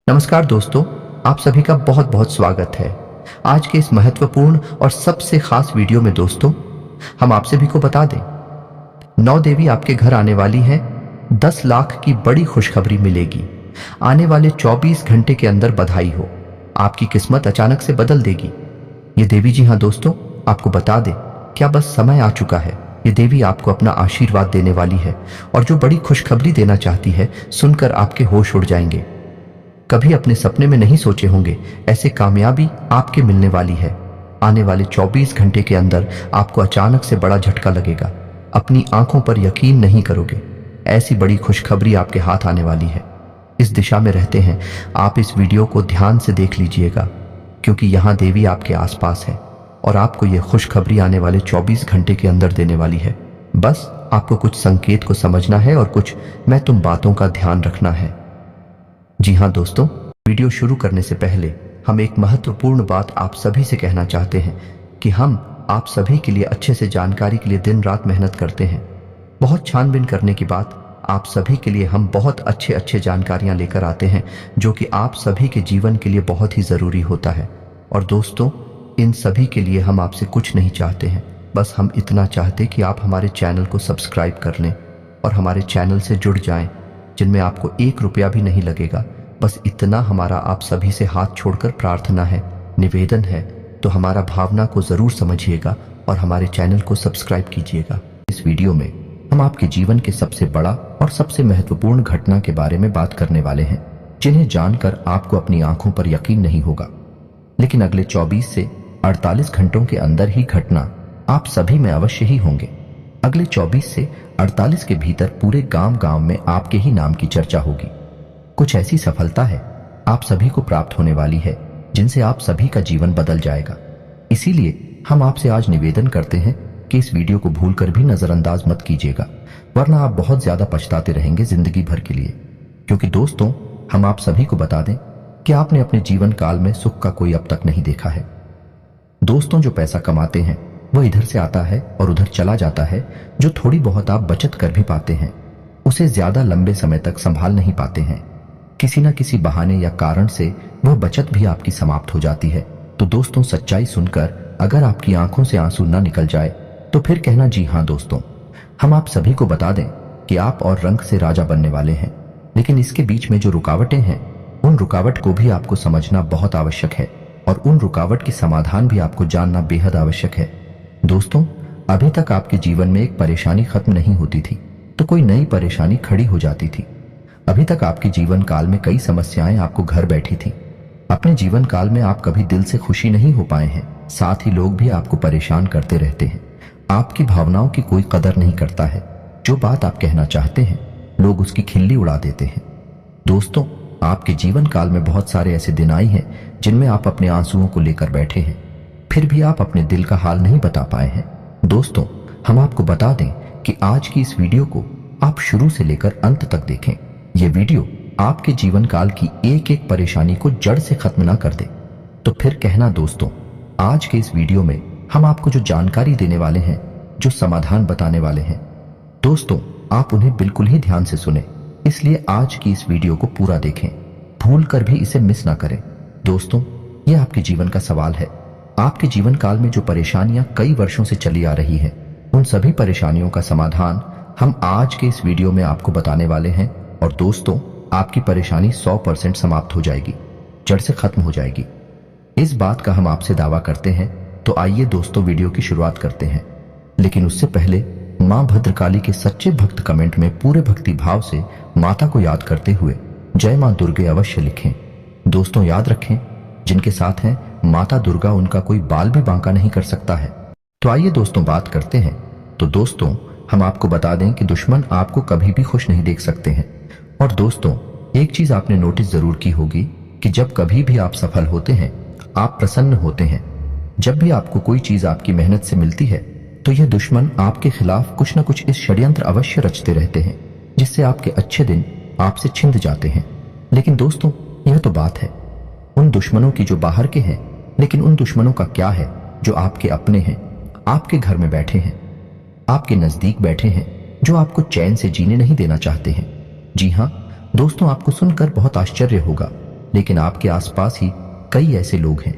नमस्कार दोस्तों, आप सभी का बहुत बहुत स्वागत है। आज के इस महत्वपूर्ण और सबसे खास वीडियो में दोस्तों, हम आप सभी को बता दें, 9 देवी आपके घर आने वाली हैं। 10 लाख की बड़ी खुशखबरी मिलेगी। आने वाले 24 घंटे के अंदर बधाई हो, आपकी किस्मत अचानक से बदल देगी। ये देवी, जी हाँ दोस्तों, आपको बता दें, क्या बस समय आ चुका है। ये देवी आपको अपना आशीर्वाद देने वाली है और जो बड़ी खुशखबरी देना चाहती है, सुनकर आपके होश उड़ जाएंगे। कभी अपने सपने में नहीं सोचे होंगे ऐसे कामयाबी आपके मिलने वाली है। आने वाले 24 घंटे के अंदर आपको अचानक से बड़ा झटका लगेगा। अपनी आंखों पर यकीन नहीं करोगे, ऐसी बड़ी खुशखबरी आपके हाथ आने वाली है। इस दिशा में रहते हैं आप, इस वीडियो को ध्यान से देख लीजिएगा, क्योंकि यहाँ देवी आपके आसपास है और आपको यह खुशखबरी आने वाले 24 घंटे के अंदर देने वाली है। बस आपको कुछ संकेत को समझना है और कुछ मैं तुम बातों का ध्यान रखना है। जी हाँ दोस्तों, वीडियो शुरू करने से पहले हम एक महत्वपूर्ण बात आप सभी से कहना चाहते हैं कि हम आप सभी के लिए अच्छे से जानकारी के लिए दिन रात मेहनत करते हैं। बहुत छानबीन करने के बाद आप सभी के लिए हम बहुत अच्छे जानकारियां लेकर आते हैं, जो कि आप सभी के जीवन के लिए बहुत ही ज़रूरी होता है। और दोस्तों, इन सभी के लिए हम आपसे कुछ नहीं चाहते हैं, बस हम इतना चाहते कि आप हमारे चैनल को सब्सक्राइब कर लें और हमारे चैनल से जुड़ जाएं, जिनमें आपको 1 रुपया भी नहीं लगेगा। बस इतना हमारा आप सभी से हाथ छोड़कर प्रार्थना है, निवेदन है। तो हमारा भावना को ज़रूर समझिएगा और हमारे चैनल को सब्सक्राइब कीजिएगा। इस वीडियो में हम आपके जीवन के सबसे बड़ा और सबसे महत्वपूर्ण घटना के बारे में बात करने वाले हैं, जिन्हें जानकर आपको अपनी आंखों पर यकीन नहीं होगा, लेकिन अगले 24 से 48 घंटों के अंदर ही घटना आप सभी में अवश्य ही होंगे। अगले 24 से 48 के भीतर पूरे गांव में आपके ही नाम की चर्चा होगी। कुछ ऐसी सफलता है आप सभी को प्राप्त होने वाली है, जिनसे आप सभी का जीवन बदल जाएगा। इसीलिए हम आपसे आज निवेदन करते हैं कि इस वीडियो को भूलकर भी नजरअंदाज मत कीजिएगा, वरना आप बहुत ज्यादा पछताते रहेंगे जिंदगी भर के लिए। क्योंकि दोस्तों, हम आप सभी को बता दें कि आपने अपने जीवन काल में सुख का कोई अब तक नहीं देखा है। दोस्तों, जो पैसा कमाते हैं वो इधर से आता है और उधर चला जाता है। जो थोड़ी बहुत आप बचत कर भी पाते हैं, उसे ज्यादा लंबे समय तक संभाल नहीं पाते हैं। किसी न किसी बहाने या कारण से वह बचत भी आपकी समाप्त हो जाती है। तो दोस्तों, सच्चाई सुनकर अगर आपकी आंखों से आंसू न निकल जाए तो फिर कहना जी हाँ दोस्तों, हम आप सभी को बता दें कि आप और रंग से राजा बनने वाले हैं। लेकिन इसके बीच में जो रुकावटें हैं, उन रुकावट को भी आपको समझना बहुत आवश्यक है और उन रुकावट की समाधान भी आपको जानना बेहद आवश्यक है। दोस्तों, अभी तक आपके जीवन में एक परेशानी खत्म नहीं होती थी तो कोई नई परेशानी खड़ी हो जाती थी। अभी तक आपके जीवन काल में कई समस्याएं आपको घर बैठी थी। अपने जीवन काल में आप कभी दिल से खुशी नहीं हो पाए हैं। साथ ही लोग भी आपको परेशान करते रहते हैं। आपकी भावनाओं की कोई कदर नहीं करता है। जो बात आप कहना चाहते हैं, लोग उसकी खिल्ली उड़ा देते हैं। दोस्तों, आपके जीवन काल में बहुत सारे ऐसे दिन आए हैं जिनमें आप अपने आंसुओं को लेकर बैठे हैं, फिर भी आप अपने दिल का हाल नहीं बता पाए हैं। दोस्तों, हम आपको बता दें कि आज की इस वीडियो को आप शुरू से लेकर अंत तक देखें। यह वीडियो आपके जीवन काल की एक एक परेशानी को जड़ से खत्म ना कर दे तो फिर कहना दोस्तों, आज के इस वीडियो में हम आपको जो जानकारी देने वाले हैं, जो समाधान बताने वाले हैं, दोस्तों आप उन्हें बिल्कुल ही ध्यान से सुने। इसलिए आज की इस वीडियो को पूरा देखें, भूल कर भी इसे मिस ना करें। दोस्तों, यह आपके जीवन का सवाल है। आपके जीवन काल में जो परेशानियां कई वर्षों से चली आ रही हैं, उन सभी परेशानियों का समाधान हम आज के इस वीडियो में आपको बताने वाले हैं। और दोस्तों, आपकी परेशानी 100% समाप्त हो जाएगी, जड़ से खत्म हो जाएगी। इस बात का हम आपसे दावा करते हैं। तो आइए दोस्तों, वीडियो की शुरुआत करते हैं। लेकिन उससे पहले मां भद्रकाली के सच्चे भक्त कमेंट में पूरे भक्ति भाव से माता को याद करते हुए जय मां दुर्गे अवश्य लिखें। दोस्तों, याद रखें, जिनके साथ हैं माता दुर्गा, उनका कोई बाल भी बांका नहीं कर सकता है। तो आइए दोस्तों, बात करते हैं। तो दोस्तों, हम आपको बता दें कि दुश्मन आपको कभी भी खुश नहीं देख सकते हैं। और दोस्तों, एक चीज आपने नोटिस जरूर की होगी कि जब कभी भी आप सफल होते हैं, आप प्रसन्न होते हैं, जब भी आपको कोई चीज आपकी मेहनत से मिलती है, तो यह दुश्मन आपके खिलाफ कुछ न कुछ इस षड्यंत्र अवश्य रचते रहते हैं, जिससे आपके अच्छे दिन आपसे छिंद जाते हैं। लेकिन दोस्तों, यह तो बात है उन दुश्मनों की जो बाहर के हैं, लेकिन उन दुश्मनों का क्या है जो आपके अपने हैं, आपके घर में बैठे हैं, आपके नजदीक बैठे हैं, जो आपको चैन से जीने नहीं देना चाहते हैं। जी हाँ दोस्तों, आपको सुनकर बहुत आश्चर्य होगा, लेकिन आपके आसपास ही कई ऐसे लोग हैं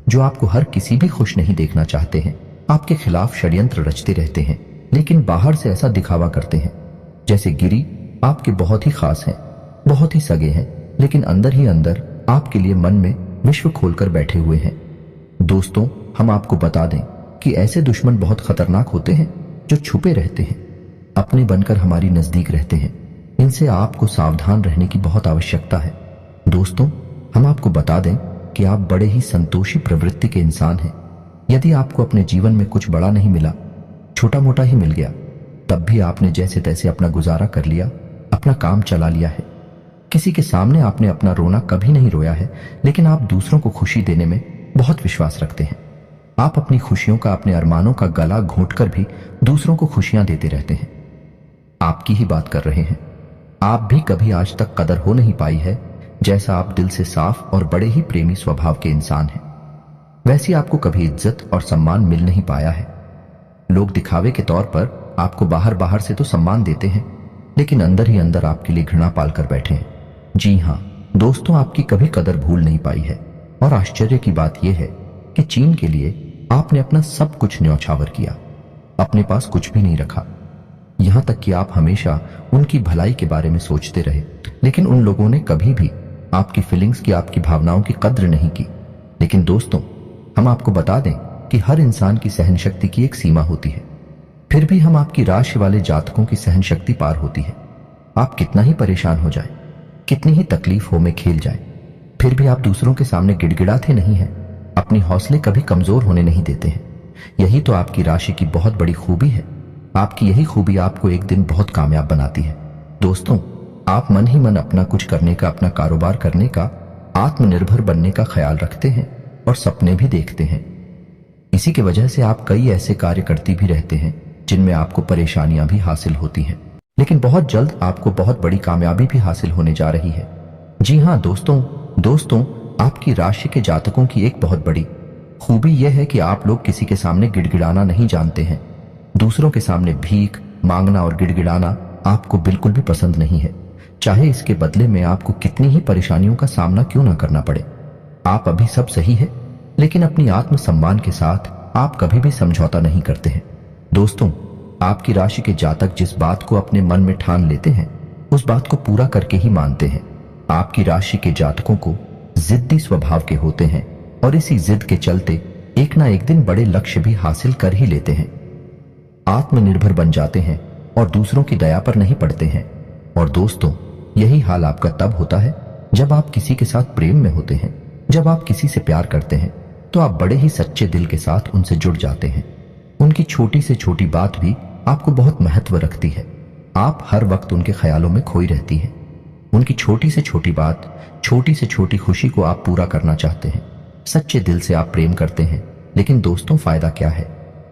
जो आपको हर किसी भी खुश नहीं देखना चाहते हैं, आपके खिलाफ षड्यंत्र रचते रहते हैं, लेकिन बाहर से ऐसा दिखावा करते हैं जैसे गिरी आपके बहुत ही खास हैं, बहुत ही सगे हैं, लेकिन अंदर ही अंदर आपके लिए मन में विश्व खोलकर बैठे हुए हैं। दोस्तों, हम आपको बता दें कि ऐसे दुश्मन बहुत खतरनाक होते हैं जो छुपे रहते हैं, अपने बनकर हमारी नजदीक रहते हैं। इनसे आपको सावधान रहने की बहुत आवश्यकता है। दोस्तों, हम आपको बता दें कि आप बड़े ही संतोषी प्रवृत्ति के इंसान हैं। यदि आपको अपने जीवन में कुछ बड़ा नहीं मिला, छोटा मोटा ही मिल गया, तब भी आपने जैसे तैसे अपना गुजारा कर लिया, अपना काम चला लिया है। किसी के सामने आपने अपना रोना कभी नहीं रोया है, लेकिन आप दूसरों को खुशी देने में बहुत विश्वास रखते हैं। आप अपनी खुशियों का, अपने अरमानों का गला घोंटकर भी दूसरों को खुशियां देते रहते हैं। आपकी ही बात कर रहे हैं। आप भी कभी आज तक कदर हो नहीं पाई है, जैसा आप दिल से साफ और बड़े ही प्रेमी स्वभाव के इंसान हैं, वैसी आपको कभी इज्जत और सम्मान मिल नहीं पाया है। लोग दिखावे के तौर पर आपको बाहर बाहर से तो सम्मान देते हैं, लेकिन अंदर ही अंदर आपके लिए घृणा पालकर बैठे हैं। जी हां दोस्तों, आपकी कभी कदर भूल नहीं पाई है। और आश्चर्य की बात यह है कि चीन के लिए आपने अपना सब कुछ न्यौछावर किया, अपने पास कुछ भी नहीं रखा। यहां तक कि आप हमेशा उनकी भलाई के बारे में सोचते रहे, लेकिन उन लोगों ने कभी भी आपकी फीलिंग्स की, आपकी भावनाओं की कद्र नहीं की। लेकिन दोस्तों, हम आपको बता दें कि हर इंसान की सहन शक्ति की एक सीमा होती है। फिर भी हम आपकी राशि वाले जातकों की सहन शक्ति पार होती है। आप कितना ही परेशान हो जाए, कितनी ही तकलीफों में खेल जाए, फिर भी आप दूसरों के सामने गिड़गिड़ाते नहीं हैं, अपनी हौसले कभी कमजोर होने नहीं देते हैं। यही तो आपकी राशि की बहुत बड़ी खूबी है। आपकी यही खूबी आपको एक दिन बहुत कामयाब बनाती है। दोस्तों, आप मन ही मन अपना कुछ करने का, अपना कारोबार करने का, आत्मनिर्भर बनने का ख्याल रखते हैं और सपने भी देखते हैं। इसी की वजह से आप कई ऐसे कार्य करती भी रहते हैं जिनमें आपको परेशानियां भी हासिल होती हैं, लेकिन बहुत जल्द आपको बहुत बड़ी कामयाबी भी हासिल होने जा रही है। जी हां दोस्तों, आपकी राशि के जातकों की एक बहुत बड़ी खूबी यह है कि आप लोग किसी के सामने गिड़गिड़ाना नहीं जानते हैं। दूसरों के सामने भीख मांगना और गिड़गिड़ाना आपको बिल्कुल भी पसंद नहीं है, चाहे इसके बदले में आपको कितनी ही परेशानियों का सामना क्यों ना करना पड़े। आप अभी सब सही है, लेकिन अपनी आत्मसम्मान के साथ आप कभी भी समझौता नहीं करते हैं। दोस्तों, आपकी राशि के जातक जिस बात को अपने मन में ठान लेते हैं, उस बात को पूरा करके ही मानते हैं। आपकी राशि के जातकों को जिद्दी स्वभाव के होते हैं और इसी जिद के चलते एक ना एक दिन बड़े लक्ष्य भी हासिल कर ही लेते हैं। आत्मनिर्भर बन जाते हैं और दूसरों की दया पर नहीं पड़ते हैं। और दोस्तों, यही हाल आपका तब होता है जब आप किसी के साथ प्रेम में होते हैं। जब आप किसी से प्यार करते हैं तो आप बड़े ही सच्चे दिल के साथ उनसे जुड़ जाते हैं। उनकी छोटी से छोटी बात भी आपको बहुत महत्व रखती है। आप हर वक्त उनके ख्यालों में खोई रहती हैं। उनकी छोटी से छोटी बात, छोटी से छोटी खुशी को आप पूरा करना चाहते हैं। सच्चे दिल से आप प्रेम करते हैं, लेकिन दोस्तों फायदा क्या है?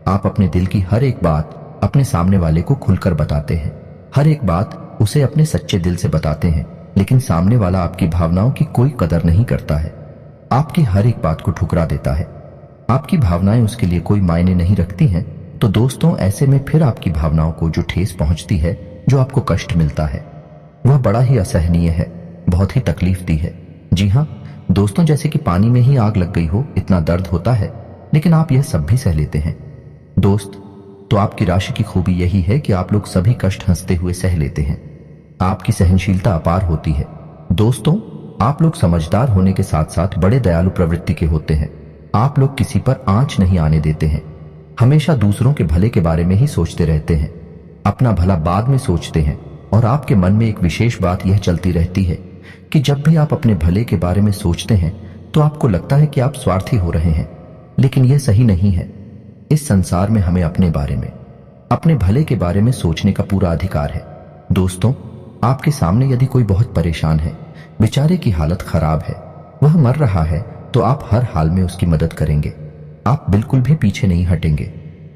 आप अपने दिल की हर एक बात अपने सामने वाले को खुलकर बताते हैं। हर एक बात उसे अपने सच्चे दिल से बताते हैं, लेकिन सामने वाला आपकी भावनाओं की कोई कदर नहीं करता है। आपकी हर एक बात को ठुकरा देता है। आपकी भावनाएं उसके लिए कोई मायने नहीं रखती हैं। तो दोस्तों, ऐसे में फिर आपकी भावनाओं को जो ठेस पहुंचती है, जो आपको कष्ट मिलता है, वह बड़ा ही असहनीय है, बहुत ही तकलीफ दी है। जी हाँ दोस्तों, जैसे कि पानी में ही आग लग गई हो, इतना दर्द होता है, लेकिन आप यह सब भी सह लेते हैं। दोस्त, तो आपकी राशि की खूबी यही है कि आप लोग सभी कष्ट हंसते हुए सह लेते हैं। आपकी सहनशीलता अपार होती है। दोस्तों, आप लोग समझदार होने के साथ साथ बड़े दयालु प्रवृत्ति के होते हैं। आप लोग किसी पर आंच नहीं आने देते हैं। हमेशा दूसरों के भले के बारे में ही सोचते रहते हैं, अपना भला बाद में सोचते हैं। और आपके मन में एक विशेष बात यह चलती रहती है कि जब भी आप अपने भले के बारे में सोचते हैं तो आपको लगता है कि आप स्वार्थी हो रहे हैं, लेकिन यह सही नहीं है। इस संसार में हमें अपने बारे में, अपने भले के बारे में सोचने का पूरा अधिकार है। दोस्तों, आपके सामने यदि कोई बहुत परेशान है, बेचारे की हालत खराब है, वह मर रहा है, तो आप हर हाल में उसकी मदद करेंगे। आप बिल्कुल भी पीछे नहीं हटेंगे।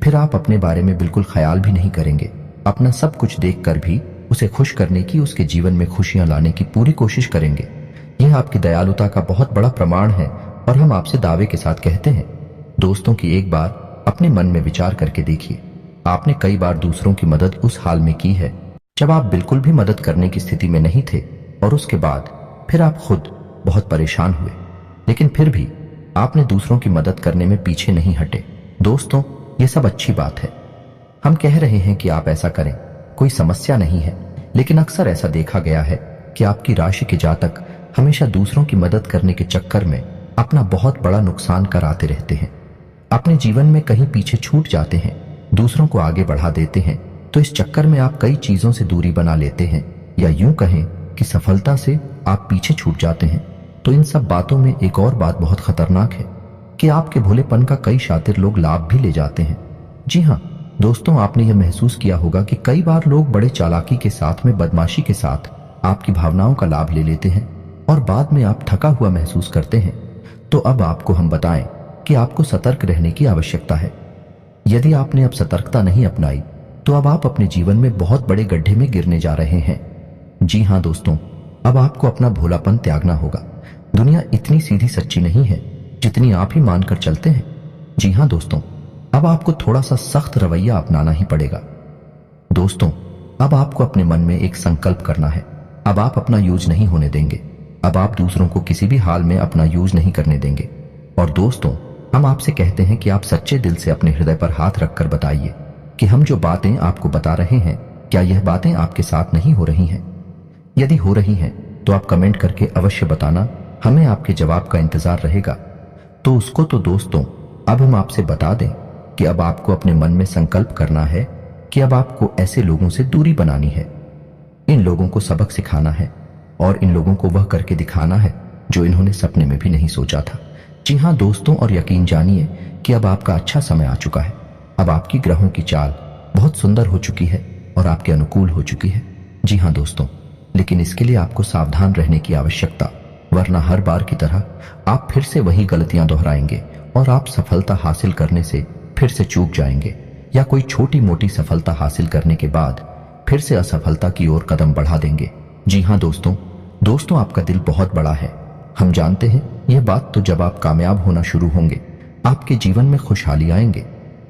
फिर आप अपने बारे में बिल्कुल ख्याल भी नहीं करेंगे। अपना सब कुछ देखकर भी उसे खुश करने की, उसके जीवन में खुशियां लाने की पूरी कोशिश करेंगे। यह आपकी दयालुता का बहुत बड़ा प्रमाण है और हम आपसे दावे के साथ कहते हैं। दोस्तों की एक बार अपने मन में विचार करके देखिए, आपने कई बार दूसरों की मदद उस हाल में की है जब आप बिल्कुल भी मदद करने की स्थिति में नहीं थे, और उसके बाद फिर आप खुद बहुत परेशान हुए, लेकिन फिर भी आपने दूसरों की मदद करने में पीछे नहीं हटे। दोस्तों, ये सब अच्छी बात है। हम कह रहे हैं कि आप ऐसा करें, कोई समस्या नहीं है, लेकिन अक्सर ऐसा देखा गया है कि आपकी राशि के जातक हमेशा दूसरों की मदद करने के चक्कर में अपना बहुत बड़ा नुकसान कराते रहते हैं। अपने जीवन में कहीं पीछे छूट जाते हैं, दूसरों को आगे बढ़ा देते हैं, तो इस चक्कर में आप कई चीजों से दूरी बना लेते हैं, या यूं कहें कि सफलता से आप पीछे छूट जाते हैं। तो इन सब बातों में एक और बात बहुत खतरनाक है कि आपके भोलेपन का कई शातिर लोग लाभ भी ले जाते हैं। जी हाँ दोस्तों, आपने यह महसूस किया होगा कि कई बार लोग बड़े चालाकी के साथ में, बदमाशी के साथ आपकी भावनाओं का लाभ ले लेते हैं और बाद में आप थका हुआ महसूस करते हैं। तो अब आपको हम बताएं कि आपको सतर्क रहने की आवश्यकता है। यदि आपने अब सतर्कता नहीं अपनाई तो अब आप अपने जीवन में बहुत बड़े गड्ढे में गिरने जा रहे हैं। जी हाँ दोस्तों, अब आपको अपना भोलापन त्यागना होगा। दुनिया इतनी सीधी सच्ची नहीं है जितनी आप ही मानकर चलते हैं। जी हाँ दोस्तों, अब आपको थोड़ा सा सख्त रवैया अपनाना ही पड़ेगा। दोस्तों, अब आपको अपने मन में एक संकल्प करना है। अब आप अपना यूज नहीं होने देंगे। अब आप दूसरों को किसी भी हाल में अपना यूज नहीं करने देंगे। और दोस्तों, हम आपसे कहते हैं कि आप सच्चे दिल से अपने हृदय पर हाथ रखकर बताइए कि हम जो बातें आपको बता रहे हैं, क्या यह बातें आपके साथ नहीं हो रही हैं? यदि हो रही हैं तो आप कमेंट करके अवश्य बताना, हमें आपके जवाब का इंतजार रहेगा। तो उसको तो दोस्तों, अब हम आपसे बता दें कि अब आपको अपने मन में संकल्प करना है कि अब आपको ऐसे लोगों से दूरी बनानी है। इन लोगों को सबक सिखाना है और इन लोगों को वह करके दिखाना है जो इन्होंने सपने में भी नहीं सोचा था। जी हाँ दोस्तों, और यकीन जानिए कि अब आपका अच्छा समय आ चुका है। अब आपकी ग्रहों की चाल बहुत सुंदर हो चुकी है और आपके अनुकूल हो चुकी है। जी हाँ दोस्तों, लेकिन इसके लिए आपको सावधान रहने की आवश्यकता, वरना हर बार की तरह आप फिर से वही गलतियां दोहराएंगे और आप सफलता हासिल करने से फिर से चूक जाएंगे, या कोई छोटी मोटी सफलता हासिल करने के बाद फिर से असफलता की ओर कदम बढ़ा देंगे। जी हाँ दोस्तों, आपका दिल बहुत बड़ा है। हम जानते हैं यह बात। तो जब आप कामयाब होना शुरू होंगे, आपके जीवन में खुशहाली आएंगे,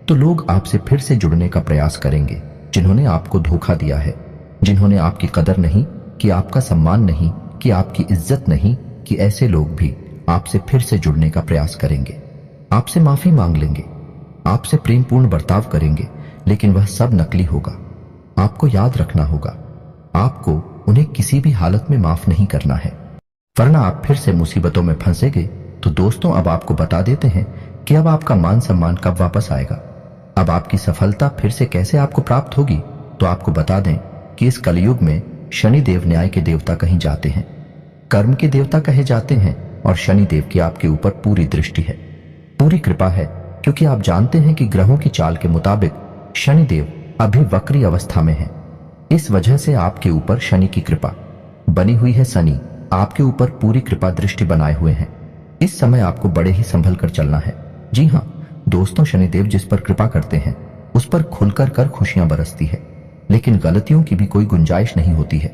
तो लोग आपसे फिर से जुड़ने का प्रयास करेंगे। जिन्होंने आपको धोखा दिया है, जिन्होंने आपकी कदर नहीं कि, आपका सम्मान नहीं कि, आपकी इज्जत नहीं कि, ऐसे लोग भी आपसे फिर से जुड़ने का प्रयास करेंगे, आपसे माफी मांग लेंगे, आपसे प्रेमपूर्ण बर्ताव करेंगे, लेकिन वह सब नकली होगा। आपको याद रखना होगा, आपको उन्हें किसी भी हालत में माफ नहीं करना है, वरना आप फिर से मुसीबतों में फंसेंगे। तो दोस्तों, अब आपको बता देते हैं कि अब आपका मान सम्मान कब वापस आएगा, अब आपकी सफलता फिर से कैसे आपको प्राप्त होगी। तो आपको बता दें कि इस कलयुग में शनि देव न्याय के देवता कहीं जाते हैं, कर्म के देवता कहे जाते हैं, और शनि देव की आपके ऊपर पूरी दृष्टि है, पूरी कृपा है, क्योंकि आप जानते हैं कि ग्रहों की चाल के मुताबिक शनि देव अभी वक्री अवस्था में है। इस वजह से आपके ऊपर शनि की कृपा बनी हुई है। शनि आपके ऊपर पूरी कृपा दृष्टि बनाए हुए हैं। इस समय आपको बड़े ही संभल कर चलना है। जी हाँ दोस्तों, शनिदेव जिस पर कृपा करते हैं उस पर खुलकर कर खुशियां बरसती है, लेकिन गलतियों की भी कोई गुंजाइश नहीं होती है।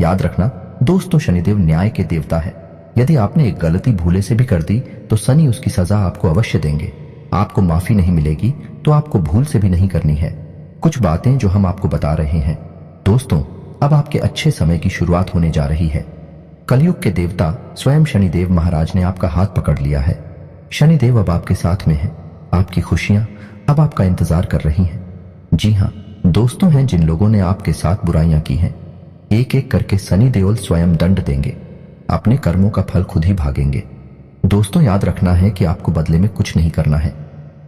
याद रखना दोस्तों, शनिदेव न्याय के देवता है। यदि आपने एक गलती भूले से भी कर दी तो शनि उसकी सजा आपको अवश्य देंगे। आपको माफी नहीं मिलेगी तो आपको भूल से भी नहीं करनी है। कुछ बातें जो हम आपको बता रहे हैं दोस्तों, अब आपके अच्छे समय की शुरुआत होने जा रही है। कलयुग के देवता स्वयं शनिदेव महाराज ने आपका हाथ पकड़ लिया है। शनिदेव अब आपके साथ में है। आपकी खुशियां अब आपका इंतजार कर रही हैं। जी हाँ दोस्तों, हैं जिन लोगों ने आपके साथ बुराइयां की हैं, एक एक करके शनि देवल स्वयं दंड देंगे। अपने कर्मों का फल खुद ही भागेंगे। दोस्तों, याद रखना है कि आपको बदले में कुछ नहीं करना है।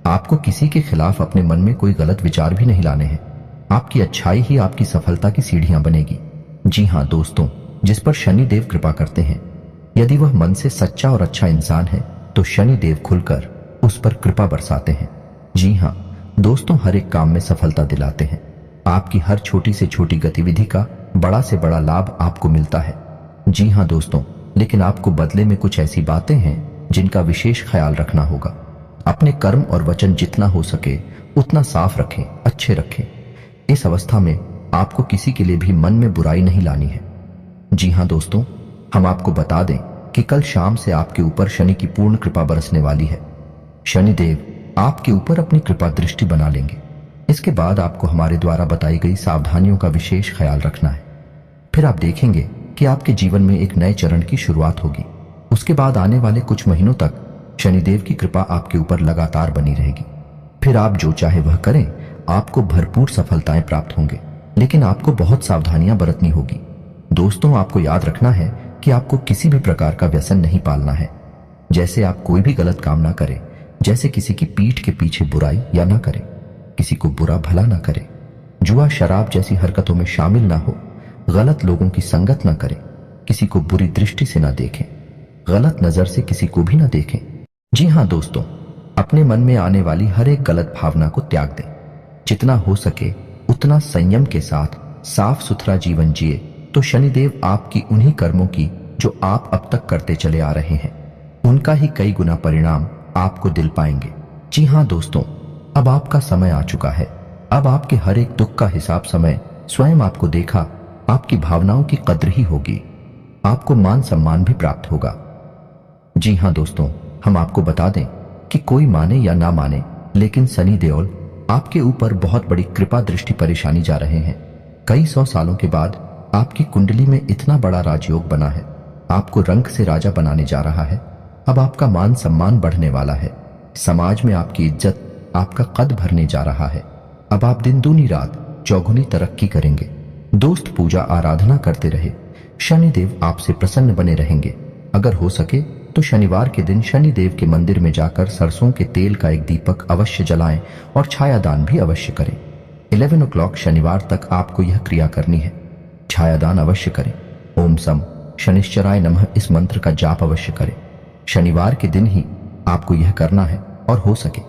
आपको किसी के खिलाफ अपने मन में कोई गलत विचार भी नहीं लाने हैं। आपकी अच्छाई ही आपकी सफलता की सीढ़ियां बनेगी। जी हाँ दोस्तों, जिस पर शनि देव कृपा करते हैं, यदि वह मन से सच्चा और अच्छा इंसान है तो शनि देव खुलकर उस पर कृपा बरसाते हैं। जी हाँ दोस्तों, हर एक काम में सफलता दिलाते हैं। आपकी हर छोटी से छोटी गतिविधि का बड़ा से बड़ा लाभ आपको मिलता है। जी हाँ दोस्तों, लेकिन आपको बदले में कुछ ऐसी बातें हैं जिनका विशेष ख्याल रखना होगा। अपने कर्म और वचन जितना हो सके उतना साफ रखें, अच्छे रखें। इस अवस्था में आपको किसी के लिए भी मन में बुराई नहीं लानी है। जी हाँ दोस्तों, हम आपको बता दें कि कल शाम से आपके ऊपर शनि की पूर्ण कृपा बरसने वाली है। शनिदेव आपके ऊपर अपनी कृपा दृष्टि बना लेंगे। इसके बाद आपको हमारे द्वारा बताई गई सावधानियों का विशेष ख्याल रखना है। फिर आप देखेंगे कि आपके जीवन में एक नए चरण की शुरुआत होगी। उसके बाद आने वाले कुछ महीनों तक शनिदेव की कृपा आपके ऊपर लगातार बनी रहेगी। फिर आप जो चाहे वह करें, आपको भरपूर सफलताएं प्राप्त होंगे, लेकिन आपको बहुत सावधानियां बरतनी होगी। दोस्तों, आपको याद रखना है कि आपको किसी भी प्रकार का व्यसन नहीं पालना है। जैसे आप कोई भी गलत काम ना करें, जैसे किसी की पीठ के पीछे बुराई या ना करें, किसी को बुरा भला ना करें, जुआ शराब जैसी हरकतों में शामिल ना हो, गलत लोगों की संगत ना करें, किसी को बुरी दृष्टि से ना देखें, गलत नजर से किसी को भी ना देखें। जी हाँ दोस्तों, अपने मन में आने वाली हर एक गलत भावना को त्याग दें। जितना हो सके उतना संयम के साथ साफ सुथरा जीवन जिए तो शनिदेव आपकी उन्हीं कर्मों की जो आप अब तक करते चले आ रहे हैं, उनका ही कई गुना परिणाम आपको दिल पाएंगे। जी हाँ दोस्तों, अब आपका समय आ चुका है। अब आपके हर एक दुख का हिसाब समय स्वयं आपको देखा, आपकी भावनाओं की कद्र ही होगी, आपको मान सम्मान भी प्राप्त होगा। जी हाँ दोस्तों, हम आपको बता दें कि कोई माने या ना माने, लेकिन सनी देओल आपके ऊपर बहुत बड़ी कृपा दृष्टि परेशानी जा रहे हैं। कई 100 सालों के बाद आपकी कुंडली में इतना बड़ा राजयोग बना है, आपको रंग से राजा बनाने जा रहा है। अब आपका मान सम्मान बढ़ने वाला है, समाज में आपकी इज्जत, आपका कद भरने जा रहा है। अब आप दिन दूनी रात चौगुनी तरक्की करेंगे। दोस्त, पूजा आराधना करते रहे, शनिदेव आपसे प्रसन्न बने रहेंगे। अगर हो सके तो शनिवार के दिन शनिदेव के मंदिर में जाकर सरसों के तेल का एक दीपक अवश्य जलाएं और छायादान भी अवश्य करें। 11 o'clock शनिवार तक आपको यह क्रिया करनी है। छायादान अवश्य करें। ओम सम शनिश्चराय नमः इस मंत्र का जाप अवश्य करें। शनिवार के दिन ही आपको यह करना है और हो सके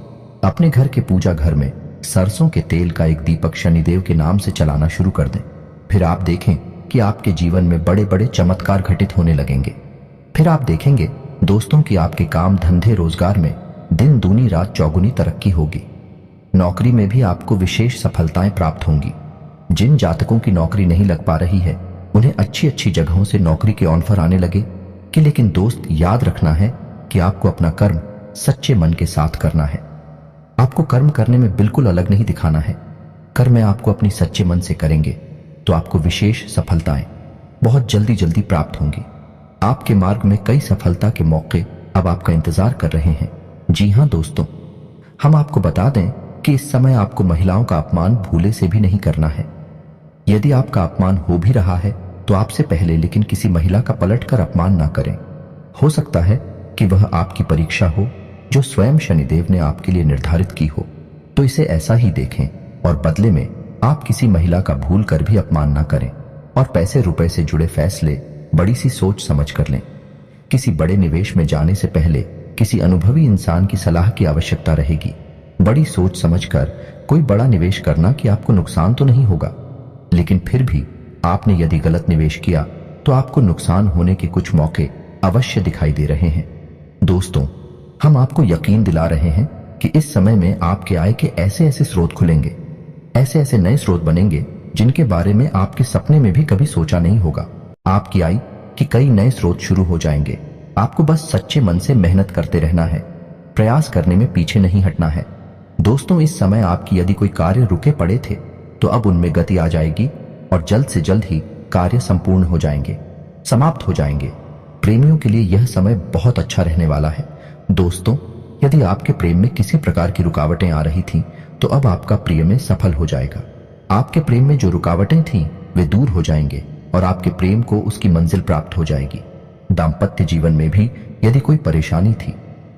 अपने घर के पूजा घर में सरसों के तेल का एक दीपक शनिदेव के नाम से चलाना शुरू कर दें। फिर आप देखें कि आपके जीवन में बड़े बड़े चमत्कार घटित होने लगेंगे। फिर आप देखेंगे दोस्तों कि आपके काम धंधे रोजगार में दिन दूनी रात चौगुनी तरक्की होगी। नौकरी में भी आपको विशेष सफलताएं प्राप्त होंगी। जिन जातकों की नौकरी नहीं लग पा रही है, उन्हें अच्छी अच्छी जगहों से नौकरी के ऑफर आने लगे कि लेकिन दोस्त, याद रखना है कि आपको अपना कर्म सच्चे मन के साथ करना है। आपको कर्म करने में बिल्कुल अलग नहीं दिखाना है। कर्म आपको अपनी सच्चे मन से करेंगे तो आपको विशेष सफलताएं बहुत जल्दी जल्दी प्राप्त होंगी। आपके मार्ग में कई सफलता के मौके अब आपका इंतजार कर रहे हैं। जी हाँ दोस्तों, हम आपको बता दें कि इस समय आपको महिलाओं का अपमान भूले से भी नहीं करना है। यदि आपका अपमान हो भी रहा है तो आपसे पहले लेकिन किसी महिला का पलटकर अपमान ना करें। हो सकता है कि वह आपकी परीक्षा हो जो स्वयं शनिदेव ने आपके लिए निर्धारित की हो, तो इसे ऐसा ही देखें और बदले में आप किसी महिला का भूल कर भी अपमान ना करें और पैसे रुपए से जुड़े फैसले बड़ी सी सोच समझ कर लें। किसी बड़े निवेश में जाने से पहले किसी अनुभवी इंसान की सलाह की आवश्यकता रहेगी। बड़ी सोच समझकर कोई बड़ा निवेश करना कि आपको नुकसान तो नहीं होगा, लेकिन फिर भी आपने यदि गलत निवेश किया तो आपको नुकसान होने के कुछ मौके अवश्य दिखाई दे रहे हैं। दोस्तों, हम आपको यकीन दिला रहे हैं कि इस समय में आपके आय के ऐसे ऐसे स्रोत खुलेंगे, ऐसे ऐसे नए स्रोत बनेंगे जिनके बारे में आपके सपने में भी कभी सोचा नहीं होगा। आपकी आय के कई नए स्रोत शुरू हो जाएंगे। आपको बस सच्चे मन से मेहनत करते रहना है, प्रयास करने में पीछे नहीं हटना है। दोस्तों, इस समय आपकी यदि कोई कार्य रुके पड़े थे तो अब उनमें गति आ जाएगी और जल्द से जल्द ही कार्य संपूर्ण हो जाएंगे, समाप्त हो जाएंगे। प्रेमियों के लिए यह समय बहुत अच्छा रहने वाला है। दोस्तों, यदि आपके प्रेम में किसी प्रकार की रुकावटें आ रही थीं, तो अब आपका प्रिय में सफल हो जाएगा। आपके प्रेम में जो रुकावटें थीं वे दूर हो जाएंगे और आपके प्रेम को उसकी मंजिल प्राप्त हो जाएगी। दाम्पत्य जीवन में भी यदि कोई परेशानी थी,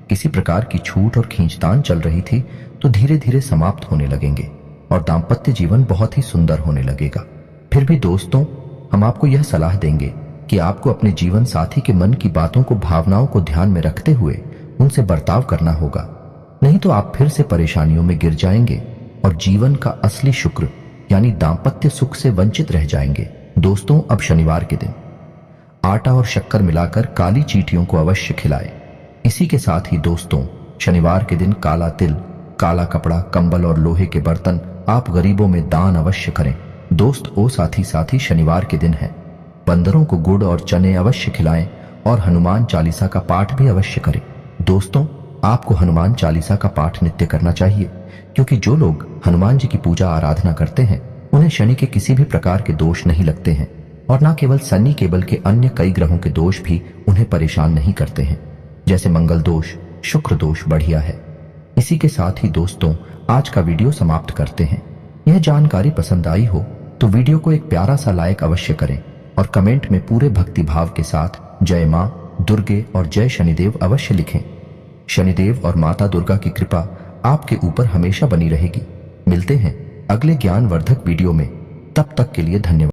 किसी प्रकार की छूट और खींचतान चल रही थी, तो धीरे धीरे समाप्त होने लगेंगे और दाम्पत्य जीवन बहुत ही सुंदर होने लगेगा। फिर भी दोस्तों, हम आपको यह सलाह देंगे कि आपको अपने जीवन साथी के मन की बातों को, भावनाओं को ध्यान में रखते हुए उनसे बर्ताव करना होगा, नहीं तो आप फिर से परेशानियों में गिर जाएंगे और जीवन का असली शुक्र यानी दाम्पत्य सुख से वंचित रह जाएंगे। दोस्तों, अब शनिवार के दिन आटा और शक्कर मिलाकर काली चींटियों को अवश्य खिलाएं। इसी के साथ ही दोस्तों, शनिवार के दिन काला तिल, काला कपड़ा, कंबल और लोहे के बर्तन आप गरीबों में दान अवश्य करें। दोस्त ओ साथी शनिवार के दिन है, बंदरों को गुड़ और चने अवश्य खिलाएं और हनुमान चालीसा का पाठ भी अवश्य करें। दोस्तों, आपको हनुमान चालीसा का पाठ नित्य करना चाहिए, क्योंकि जो लोग हनुमान जी की पूजा आराधना करते हैं उन्हें शनि के किसी भी प्रकार के दोष नहीं लगते हैं। और ना केवल सन्नी केबल के अन्य कई ग्रहों के दोष भी उन्हें परेशान नहीं करते हैं, जैसे मंगल दोष, शुक्र दोष बढ़िया है। इसी के साथ ही दोस्तों आज का वीडियो समाप्त करते हैं। यह जानकारी पसंद आई हो तो वीडियो को एक प्यारा सा लाइक अवश्य करें और कमेंट में पूरे भक्ति भाव के साथ जय मां दुर्गे और जय शनिदेव अवश्य लिखें। शनिदेव और माता दुर्गा की कृपा आपके ऊपर हमेशा बनी रहेगी। मिलते हैं अगले ज्ञानवर्धक वीडियो में, तब तक के लिए धन्यवाद।